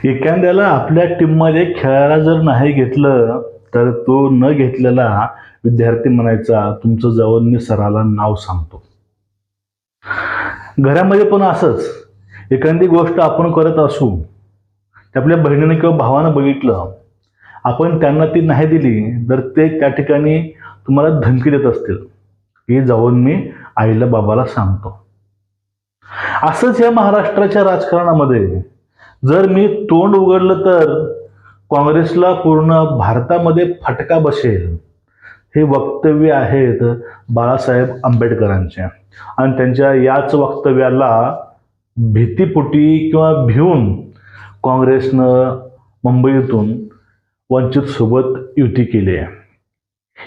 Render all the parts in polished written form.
एखाद्याला आपल्या टीममध्ये खेळायला जर नाही घेतलं तर तो न घेतलेला विद्यार्थी म्हणायचा, तुमचं जाऊन मी सराला नाव सांगतो. घरामध्ये पण असंच, एखादी गोष्ट आपण करत असू, आपल्या बहिणीने किंवा भावानं बघितलं, आपण त्यांना ती नाही दिली तर ते त्या ठिकाणी तुम्हाला धमकी देत असतील की जाऊन मी आईला बाबाला सांगतो. असंच या महाराष्ट्राच्या राजकारणामध्ये जर मी तोंड उघडलं तर काँग्रेसला पूर्ण भारतामध्ये फटका बसेल, हे वक्तव्य आहेत बाळासाहेब आंबेडकरांचे. आणि त्यांच्या याच वक्तव्याला भीतीपोटी किंवा भिवून काँग्रेसनं मुंबईतून वंचित सोबत युती केली आहे.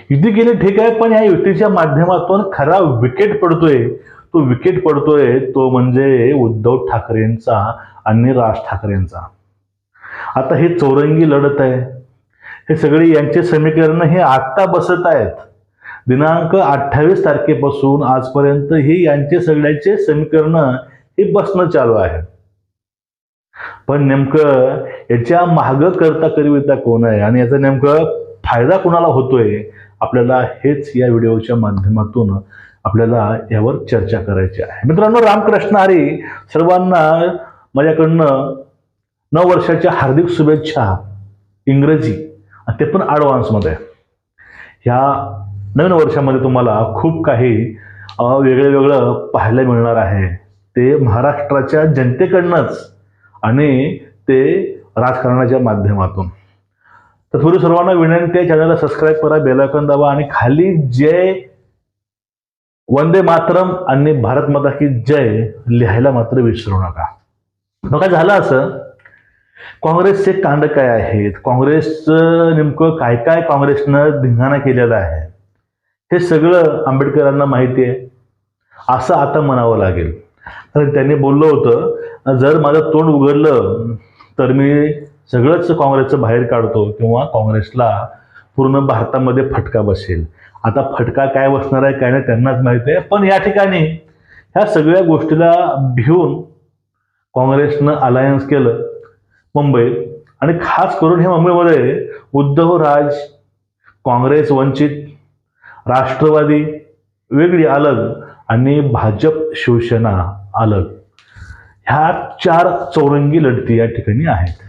युती केली ठीक आहे, पण या युतीच्या माध्यमातून खरा विकेट पडतोय तो म्हणजे उद्धव ठाकरेंचा आणि राज ठाकरेंचा. आता ही चौरंगी लढत आहे. हे सगळे यांचे समीकरण हे आत्ता बसत आहेत. दिनांक 28 तारखेपासून आजपर्यंत हे यांचे सगळ्याचे समीकरण हे बसणं चालू आहे. पण नेमकं याच्या मागं करता करविता कोण आहे आणि याचा नेमकं फायदा कोणाला होतोय, आपल्याला हेच या व्हिडिओच्या माध्यमातून आपल्याला यावर चर्चा करायची आहे. मित्रांनो, रामकृष्ण हरी. सर्वांना माझ्याकडनं नववर्षाच्या हार्दिक शुभेच्छा, इंग्रजी ते पण ॲडव्हान्समध्ये. ह्या नवीन वर्षामध्ये तुम्हाला खूप काही वेगळं पाहायला मिळणार आहे. ते महाराष्ट्राच्या जनतेकडनंच आणि ते राजकारणाच्या माध्यमातून. तर थोडी सर्वांना विनंती आहे, चॅनलला सबस्क्राईब करा, बेल आयकॉन दाबा आणि खाली जय वंदे मातरम आणि भारत माता की जय लिहायला मात्र विसरू नका. मग काय झालं असं, काँग्रेसचे कांड काय आहेत, काँग्रेसचं नेमकं काय काय काँग्रेसनं धिंगाणा केलेला आहे, हे सगळं आंबेडकरांना माहिती आहे असं आता म्हणावं लागेल. कारण त्यांनी बोललं होतं, जर माझं तोंड उघडलं तर मी सगळंच काँग्रेसचं बाहेर काढतो किंवा काँग्रेसला पूर्ण भारतामध्ये फटका बसेल. आता फटका काय बसणार आहे काय नाही त्यांनाच माहिती आहे. पण या ठिकाणी ह्या सगळ्या गोष्टीला भिवून काँग्रेसनं अलायन्स केलं मुंबईत. आणि खास करून हे मुंबईमध्ये उद्धव राज, काँग्रेस, वंचित, राष्ट्रवादी वेगळी अलग आणि भाजप शिवसेना अलग, ह्या 4 चौरंगी लढती या ठिकाणी आहेत.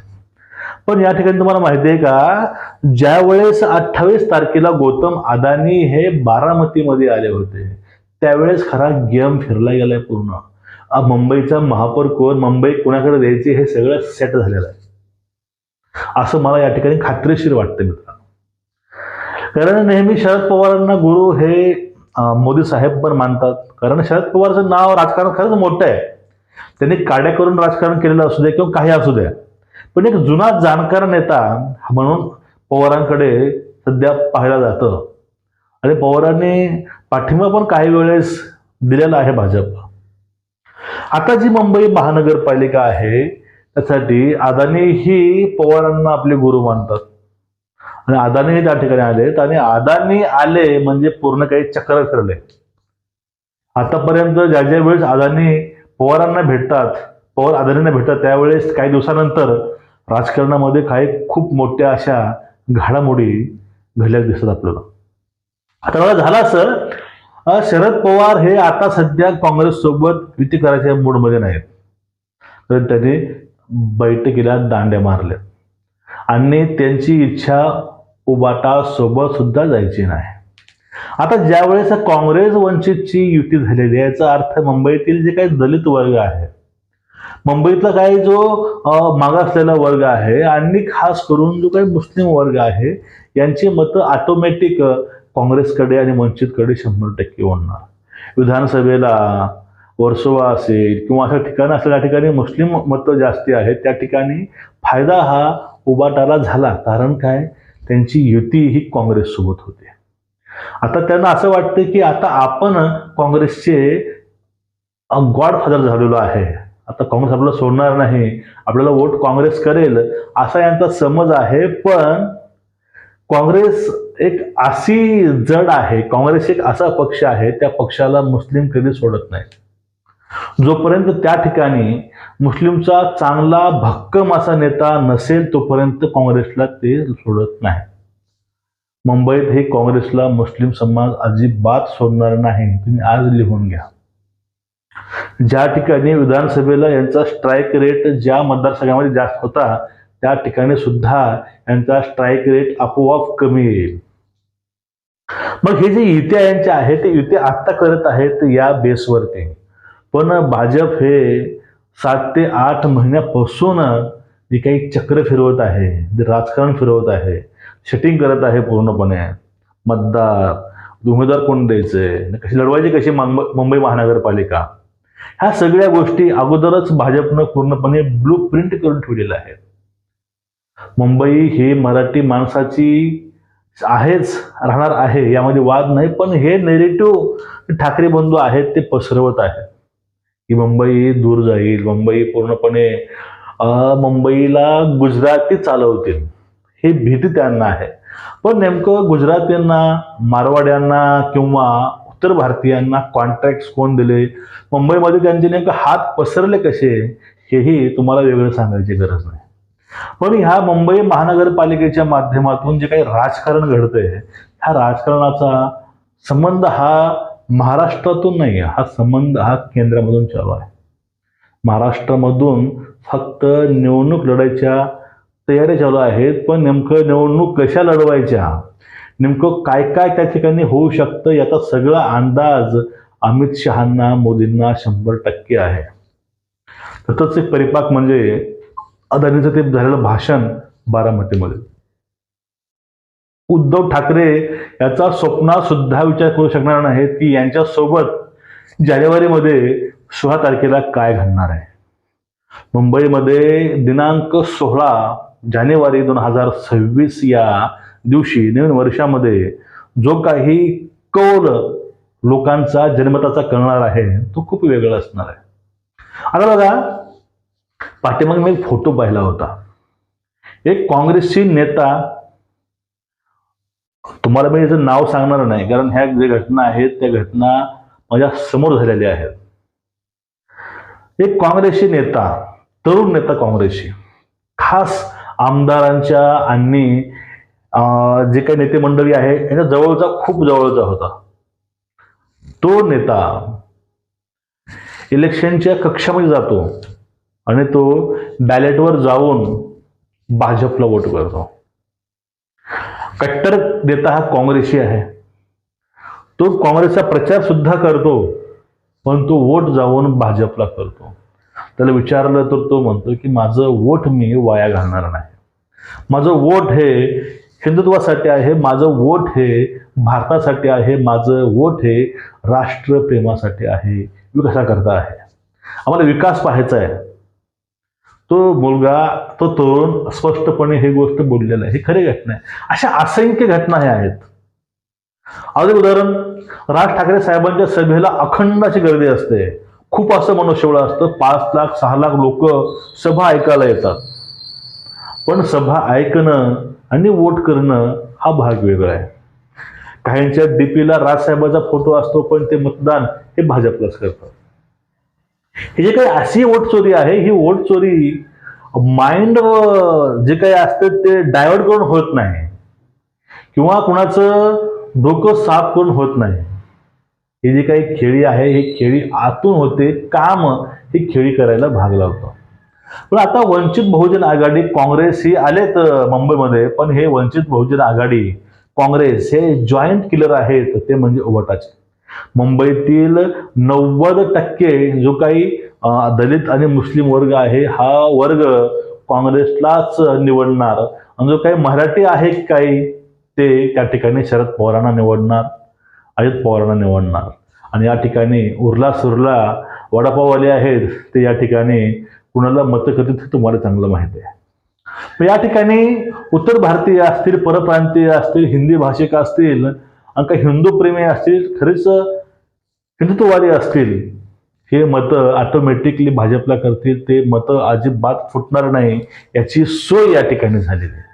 पण या ठिकाणी तुम्हाला माहिती आहे का, ज्या वेळेस 28 तारखेला गौतम अदानी हे बारामतीमध्ये आले होते, त्यावेळेस खरा गेम फिरला गेलाय पूर्ण. मुंबईचा महापौर कोण, मुंबई कोणाकडे द्यायची, हे सगळं सेट झालेलं आहे असं मला या ठिकाणी खात्रीशीर वाटतं मित्रांनो. कारण नेहमी शरद पवारांना गुरु हे मोदी साहेब पण मानतात. कारण शरद पवारचं नाव राजकारण खरंच मोठं आहे. त्यांनी काड्या करून राजकारण केलेलं असू दे किंवा काही असू द्या, पण एक जुना जाणकार नेता म्हणून पवारांकडे सध्या पाहिलं जातं. आणि पवारांनी पाठिंबा पण काही वेळेस दिलेला आहे भाजप. आता जी मुंबई महानगरपालिका आहे त्यासाठी अदानी ही पवारांना आपले गुरु मानतात आणि अदानी त्या ठिकाणी आलेत. आणि अदानी आले म्हणजे पूर्ण काही चक्र फिरले. आतापर्यंत ज्या ज्या वेळेस अदानी पवारांना भेटतात, पवार अदानींना भेटतात, त्यावेळेस काही दिवसानंतर राजकारणामध्ये काही खूप मोठ्या अशा घडामोडी घडल्या दिसतात आपल्याला. आता मला झालं असं, शरद पवार हे आता सध्या काँग्रेस सोबत युती करायच्या मूडमध्ये नाहीत. तर त्यांनी बैठकीला दांड्या मारल्या आणि त्यांची इच्छा उबाटा सोबत सुद्धा जायची नाही. आता ज्या वेळेस काँग्रेस वंचितची युती झालेली आहे, याचा अर्थ मुंबईतील जे काही दलित वर्ग आहे, मुंबईतला काही जो मागासलेला वर्ग आहे आणि खास करून जो काही मुस्लिम वर्ग आहे, यांची मतं ऑटोमॅटिक काँग्रेसकडे आणि वंचितकडे 100% वळणार. विधानसभेला वर्सोवा असेल किंवा अशा ठिकाणी असलेल्या ठिकाणी मुस्लिम मतं जास्ती आहेत, त्या ठिकाणी फायदा हा उबाटाला झाला. कारण काय, त्यांची युती ही काँग्रेससोबत होते. आता त्यांना असं वाटतं की आता आपण काँग्रेसचे गॉडफादर झालेलो आहे, आता काँग्रेस आपल्याला सोडणार नाही, आपल्याला वोट काँग्रेस करेल असा यांचा समज आहे. पण काँग्रेस एक अशी जड आहे, काँग्रेस एक असा पक्ष आहे, त्या पक्षाला मुस्लिम कधी सोडत नाही. जोपर्यंत त्या ठिकाणी मुस्लिमचा चांगला भक्कम असा नेता नसेल तोपर्यंत काँग्रेसला ते सोडत नाही. मुंबईत हे काँग्रेसला मुस्लिम समाज अजिबात सोडणार नाही. तुम्ही आज लिहून घ्या. ज्या ठिकाणी विधानसभेला यांचा स्ट्राईक रेट ज्या मतदारसंघामध्ये जास्त होता त्या ठिकाणी सुद्धा यांचा स्ट्राईक रेट आपोआप कमी येईल. मग हे जे युत्या यांचे आहे ते युत्या आत्ता करत आहेत या बेसवरती. पण भाजप हे 7 ते 8 महिन्यापासून जे काही चक्र फिरवत आहे, जे राजकारण फिरवत आहे, सेटिंग करत आहे पूर्णपणे. मतदार, उमेदवार कोण द्यायचे, कशी लढवायची, कशी मुंबई महानगरपालिका, ह्या सगळ्या गोष्टी अगोदरच भाजपनं पूर्णपणे ब्लू प्रिंट करून ठेवलेलं आहे. मुंबई ही मराठी माणसाची आहेच, राहणार आहे, यामध्ये वाद नाही. पण हे नेरेटिव्ह ठाकरे बंधू आहेत ते पसरवत आहेत की मुंबई दूर जाईल, मुंबई पूर्णपणे मुंबईला गुजराती चालवतील, ही भीती त्यांना आहे. पण नेमकं गुजरातींना, मारवाड्यांना किंवा उत्तर भारतीयांना कॉन्ट्रॅक्ट कोण दिले, मुंबईमध्ये त्यांचे नेमकं हात पसरले कसे, हेही तुम्हाला वेगळं सांगायची गरज नाही. पण ह्या मुंबई महानगरपालिकेच्या माध्यमातून जे काही राजकारण घडतंय, ह्या राजकारणाचा संबंध हा महाराष्ट्रातून नाही, हा संबंध हा केंद्रामधून चालू आहे. महाराष्ट्रामधून फक्त निवडणूक लढायच्या तयारी चालू आहेत. पण नेमकं निवडणूक कशा लढवायच्या, नेमकं काय काय त्या ठिकाणी होऊ शकतं, याचा सगळा अंदाज अमित शहांना, मोदींना 100% आहे. त्यातच एक परिपाक म्हणजे अदानीचं ते झालेलं भाषण बारामतीमध्ये. उद्धव ठाकरे याचा स्वप्नात सुद्धा विचार करू शकणार नाहीत की यांच्यासोबत जानेवारीमध्ये 16 तारखेला काय घडणार आहे. मुंबईमध्ये दिनांक 16 जानेवारी 2026 या दिवशी, नवीन वर्षामध्ये, जो काही कौल लोकांचा जनमताचा करणार आहे तो खूप वेगळा असणार आहे. आता बघा, पाठीमागे मी एक फोटो पाहिला होता. एक काँग्रेसची नेता, तुम्हाला मी याचं नाव सांगणार नाही कारण ह्या जे घटना आहेत त्या घटना माझ्या समोर झालेल्या आहेत. एक काँग्रेसची नेता, तरुण नेता काँग्रेसची, खास आमदारांच्या आणि जे काही नेते मंडळी आहे यांच्या जवळचा, खूप जवळचा होता. तो नेता इलेक्शनच्या कक्षामध्ये जातो आणि तो बॅलेटवर जाऊन भाजपला वोट करतो. कट्टर नेता हा काँग्रेसी आहे. तो काँग्रेसचा प्रचार सुद्धा करतो, पण तो वोट जाऊन भाजपला करतो. त्याला विचारलं तर तो म्हणतो की माझं वोट मी वाया घालणार नाही. माझं वोट हे हिंदुत्वासाठी आहे, माझं वोट हे भारतासाठी आहे, माझं वोट हे राष्ट्रप्रेमासाठी आहे, विकासाकरता आहे. आम्हाला विकास पाहायचा आहे. तो मुलगा, तो तरुण स्पष्टपणे ही गोष्ट बोललेला आहे. ही खरी घटना आहे. अशा असंख्य घटना ह्या आहेत. अगदी उदाहरण, राज ठाकरे साहेबांच्या सभेला अखंड अशी गर्दी असते, खूप असं मनुष्यबळ असतं. 5 लाख 6 लाख लोक सभा ऐकायला येतात. पण सभा ऐकणं आणि वोट करणं हा भाग वेगळा आहे. काहींच्या डीपीला राजसाहेबांचा फोटो असतो, पण ते मतदान हे भाजपलाच करतात. हे जे काही अशी वोट चोरी आहे, ही वोट चोरी माइंड जे काही असतं ते डायव्हर्ट करून होत नाही किंवा कुणाचं डोकं साफ करून होत नाही. ही जी काही खेळी आहे, ही खेळी आतून होते. काम ही खेळी करायला भाग लावतो. पण आता वंचित बहुजन आघाडी, काँग्रेस ही आलेत मुंबईमध्ये, पण हे वंचित बहुजन आघाडी, काँग्रेस हे जॉईंट किलर आहेत. ते म्हणजे उभटाचे. मुंबईतील 90% जो काही दलित आणि मुस्लिम वर्ग आहे, हा वर्ग काँग्रेसलाच निवडणार. आणि जो काही मराठी आहे काही, ते त्या ठिकाणी शरद पवारांना निवडणार, अजित पवारांना निवडणार. आणि या ठिकाणी उरला सुरला वडापाववाले आहेत ते या ठिकाणी कुणाला मतं करतील हे तुम्हाला चांगलं माहिती आहे. या ठिकाणी उत्तर भारतीय असतील, परप्रांतीय असतील, हिंदी भाषिक असतील आणि काही हिंदू प्रेमी असतील, खरेच हिंदुत्ववादी असतील, हे मतं ऑटोमॅटिकली भाजपला करतील. ते मतं अजिबात फुटणार नाही याची सोय या ठिकाणी झालेली आहे.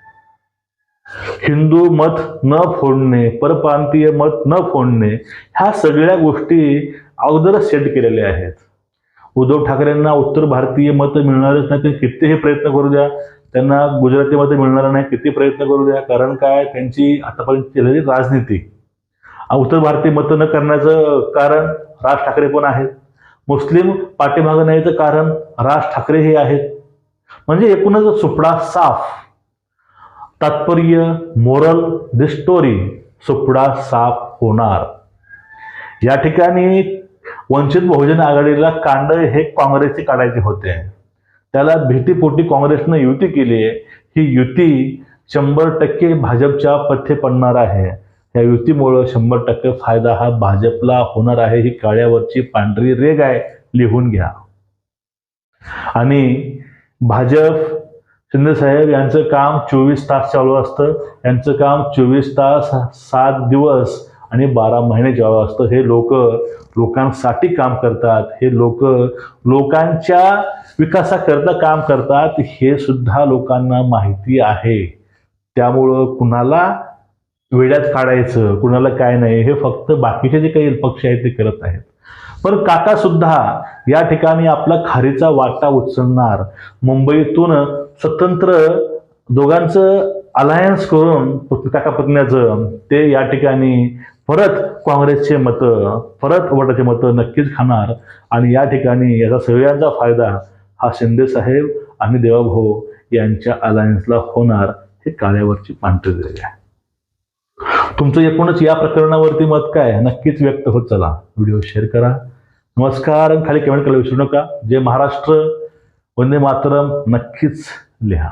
हिंदू मत न फोडणे, परप्रांतीय मत न फोडणे, ह्या सगळ्या गोष्टी अगोदरच सेट केलेल्या आहेत. उद्धव ठाकरेंना उत्तर भारतीय मत मिळणारच नाही, ते कितीही प्रयत्न करू द्या त्यांना गुजराती मत मिळणार नाही, किती प्रयत्न करू द्या. कारण काय, त्यांची आतापर्यंत केलेली राजनीती. उत्तर भारतीय मत न करण्याचं कारण राज ठाकरे पण आहेत. मुस्लिम पाठीमागं नाही याचं कारण राज ठाकरे हे आहेत. म्हणजे एकूणच सुपडा साफ. तात्पर्य, मोरल द स्टोरी, सुपडा साफ होणार. या ठिकाणी वंचित बहुजन आघाडीला कांड हे काँग्रेसचे काढायचे होते. त्याला भीतीपोटी काँग्रेसनं युती केली आहे. ही युती 100% भाजपच्या पथ्य पडणार आहे. या युतीमुळं 100% फायदा हा भाजपला होणार आहे. ही काळ्यावरची पांढरी रेघ आहे, लिहून घ्या. आणि भाजप, शिंदे साहेब यांचं काम 24 तास चालू असतं. यांचं काम 24 तास, 7 दिवस आणि 12 महिने चालू असतं. हे लोकांसाठी काम करतात. हे लोकांच्या विकासाकरता काम करतात. हे सुद्धा लोकांना माहिती आहे. त्यामुळं कुणाला वेड्यात काढायचं, कुणाला काय नाही, हे फक्त बाकीचे जे काही पक्ष आहेत ते करत आहेत. पण काका सुद्धा या ठिकाणी आपला खारीचा वाटा उचलणार. मुंबईतून स्वतंत्र दोघांचं अलायन्स करून काका पत्न्याचं ते या ठिकाणी परत काँग्रेसचे मतं, परत वोटाचे मतं नक्कीच खाणार. आणि या ठिकाणी याचा सगळ्यांचा फायदा हा शिंदे साहेब आणि देवाभाऊ यांच्या अलायन्सला होणार. हे काळ्यावरची पांढरी रेघ आहे. तुमचं एकूणच या प्रकरणावरती मत काय, नक्कीच व्यक्त होत चला. व्हिडिओ शेअर करा. नमस्कार. खाली कमेंट करायला विसरू नका. जय महाराष्ट्र, वंदे मातरम नक्कीच लिहा.